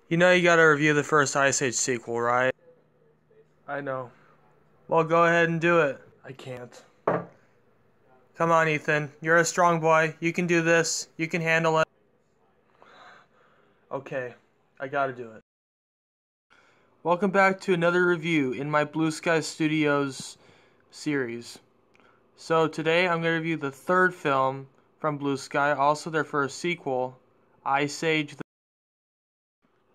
You know you gotta review the first Ice Age sequel, right? I know. Well, go ahead and do it. I can't. Come on, Ethan. You're a strong boy. You can do this. You can handle it. Okay, I gotta do it. Welcome back to another review in my Blue Sky Studios series. So today I'm going to review the third film from Blue Sky, also their first sequel, Ice Age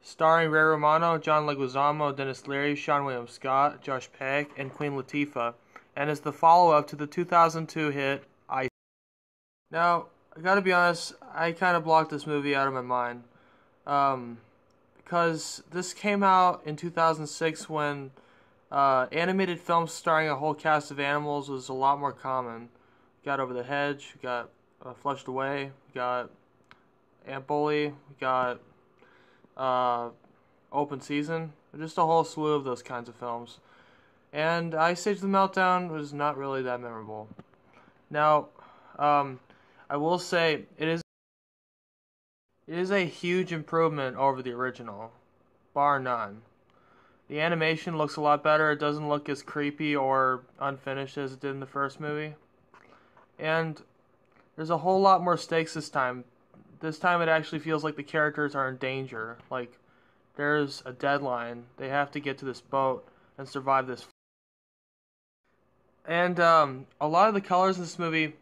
starring Ray Romano, John Leguizamo, Dennis Leary, Sean William Scott, Josh Peck, and Queen Latifah, and is the follow-up to the 2002 hit Ice. Now, I gotta be honest, I kind of blocked this movie out of my mind, because this came out in 2006 when animated films starring a whole cast of animals was a lot more common. We got Over the Hedge, we got Flushed Away, we got Ant Bully, we got uh, Open Season, just a whole slew of those kinds of films. And Ice Age The Meltdown was not really that memorable. Now, I will say it is a huge improvement over the original, bar none. The animation looks a lot better. It doesn't look as creepy or unfinished as it did in the first movie. And there's a whole lot more stakes this time. This time it actually feels like the characters are in danger. Like, there's a deadline. They have to get to this boat and survive this. And a lot of the colors in this movie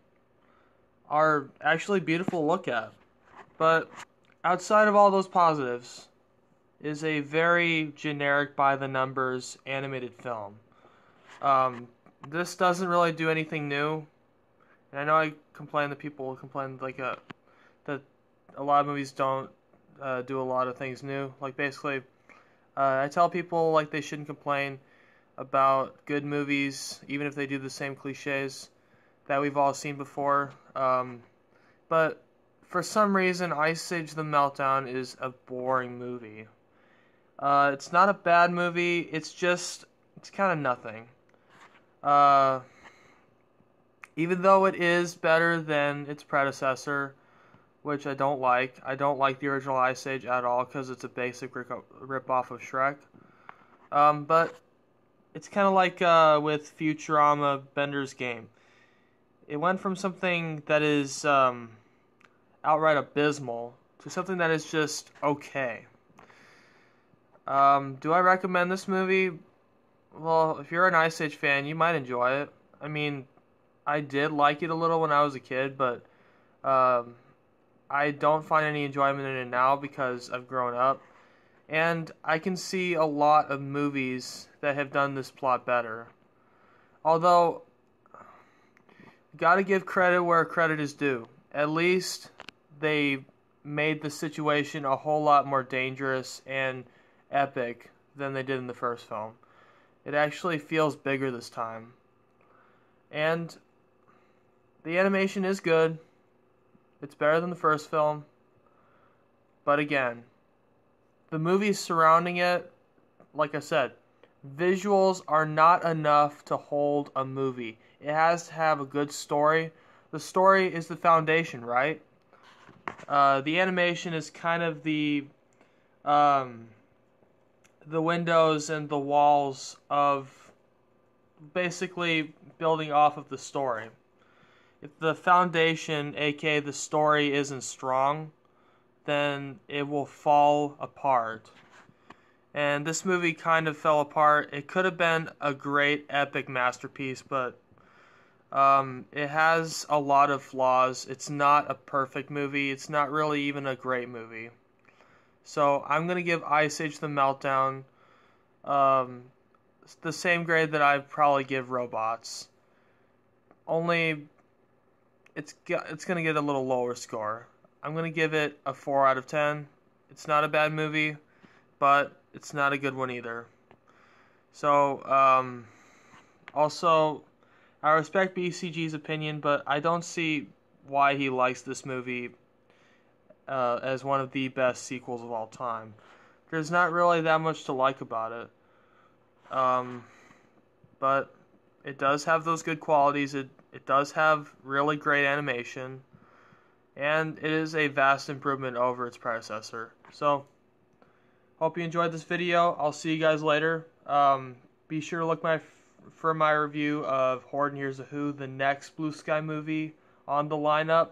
are actually beautiful to look at. But outside of all those positives, is a very generic by-the-numbers animated film. This doesn't really do anything new. And I know I complain that people complain that a lot of movies don't do a lot of things new. Like, basically, I tell people like they shouldn't complain about good movies, even if they do the same cliches that we've all seen before. But for some reason, Ice Age The Meltdown is a boring movie. It's not a bad movie, it's kind of nothing. Uh, Even though it is better than its predecessor, which I don't like. I don't like the original Ice Age at all because it's a basic rip-off of Shrek. But it's kind of like with Futurama Bender's Game. It went from something that is outright abysmal to something that is just okay. Do I recommend this movie? Well, if you're an Ice Age fan, you might enjoy it. I mean, I did like it a little when I was a kid, but I don't find any enjoyment in it now because I've grown up. And I can see a lot of movies that have done this plot better. Although, gotta give credit where credit is due. At least they made the situation a whole lot more dangerous and epic than they did in the first film. It actually feels bigger this time. And the animation is good. It's better than the first film. But again, the movies surrounding it, like I said, visuals are not enough to hold a movie. It has to have a good story. The story is the foundation, right? The animation is kind of the windows and the walls of basically building off of the story. If the foundation, aka the story, isn't strong, then it will fall apart. And this movie kind of fell apart. It could have been a great epic masterpiece, but it has a lot of flaws. It's not a perfect movie. It's not really even a great movie. So I'm going to give Ice Age The Meltdown the same grade that I'd probably give Robots. Only it's going to get a little lower score. I'm going to give it a 4 out of 10. It's not a bad movie, but it's not a good one either. So, also, I respect BCG's opinion, but I don't see why he likes this movie as one of the best sequels of all time. There's not really that much to like about it. But it does have those good qualities. It does have really great animation. And it is a vast improvement over its predecessor. So, Hope you enjoyed this video. I'll see you guys later. Be sure to look for my review of Horde and Here's a Who, the next Blue Sky movie on the lineup.